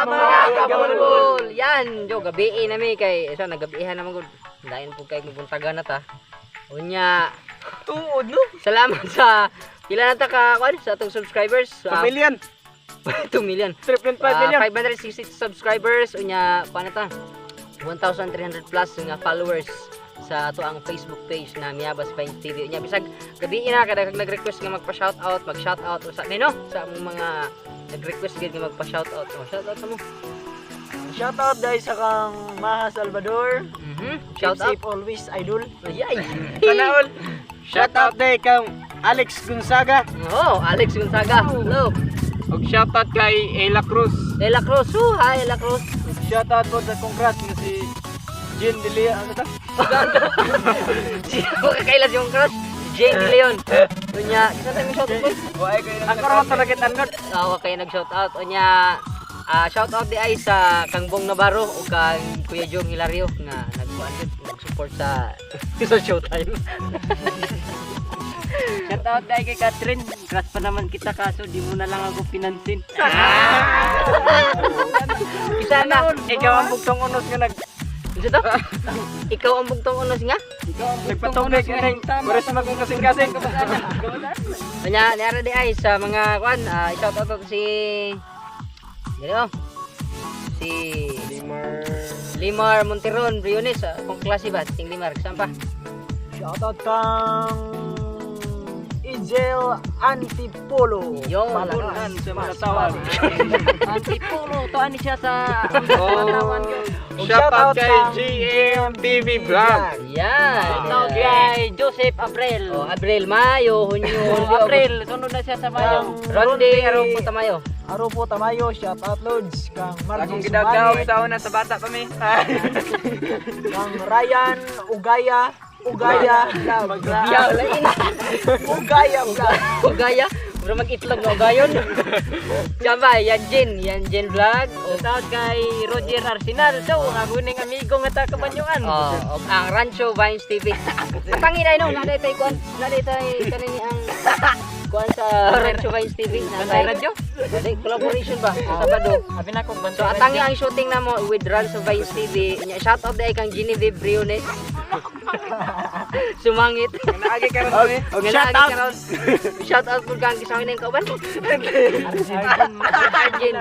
mga kabulbul. Yan, jo gabi nami kay sa nagabihan naman gud. Lain po kay mabuntagan na ta. Unya, Tuod no. salamat sa pila na ta ka kuan sa atong subscribers. 2 million. 2 million. 3.5 million. 566 subscribers unya paano ta? 1,300 plus nga followers sa ato ang Facebook page na Miyabas Vines TV. Unya bisag gabi na kada kag nag-request nga magpa-shoutout, mag-shoutout sa nino sa among mga nag-request gid nga magpa-shoutout. Oh, shoutout sa mo. Shoutout dahil sa kang Maha Salvador. Shout out. Safe always idol. Ayay. Kanaol. Shoutout dahil kang Alex Gonzaga. Oh, Alex Gonzaga. Hello. Og shoutout kay Ella Cruz. Ella Cruz. Oh, hi Ella Cruz. Shoutout po sa congrats nga si Jean Delia. Ano ta? Sino kakailas yung crush? Jane De Leon. Unya, isa tayo may shoutout po. Ang karoon sa nakit anod. Tawa kayo nag-shoutout. Unya, shoutout di ay sa kang Bong Navarro o kang Kuya Jong Hilario nga nag-support sa sa Showtime. Shoutout dahil kay Catherine. Crush pa naman kita kaso di mo na lang ako pinansin. Isa na. Ikaw ang bugtong unos nga nag Isa to? Ikaw ang bugtong unos nga? nagpatubig nga Pares na kung kasing-kasing. Unya, niara di ay sa mga kwan, shoutout to si Dino. Si Limar Monteron Briones, kung klase ba? Ting Limar, saan pa? Shoutout kang Ijel Antipolo. Yung Malakan sa mga tawag. Antipolo, to ani siya sa Tawan ko. Shoutout kay GMTV Vlog. Yan. Shoutout kay Joseph Abrel. Oh, Abrel Mayo, Hunyo, April, sunod na siya sa Mayo. Ronde Arong Tamayo. Aro po Tamayo, shoutout Lods kang Margie Akong gidagaw Sumali, sa una sa bata pa mi. kang Ryan Ugaya Vlog. Ya, lain. Ugaya Vlog. Ugaya. Bro mag-itlog na ugayon. Siyamba, yan Jen Vlog. Shoutout kay Roger Arsenal. So, ang aguning amigo nga ta kabanyuan. Oh, ang Rancho Vines TV. Tangin ay no, naday tay kuan, naday tay kanini ang kuan sa Rancho Vines TV. Bantay radyo? Naday collaboration ba sa Sabado. Abi na kong So atangi ang shooting namo with Rancho Vines TV. Nya shout out day kang Genevieve Briones. Sumangit. Naagi karon mi. Shout out. Shout out po kang kisangin ng kauban. Arjun.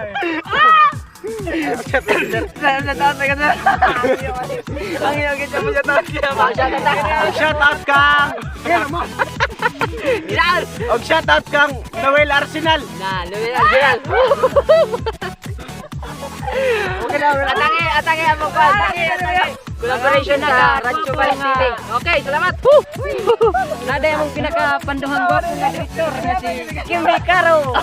Nataon ka na. Ang iyong kita mo sa taon siya. Shoutout kang Dilaan. og shoutout kang Noel Arsenal. Na, Luis Arjun. Okay na. Atangi ang mga collaboration na sa Rancho Vines TV. Okay, salamat. Nada yung pinaka panduhang gwapo nga director nga si Kimby Caro.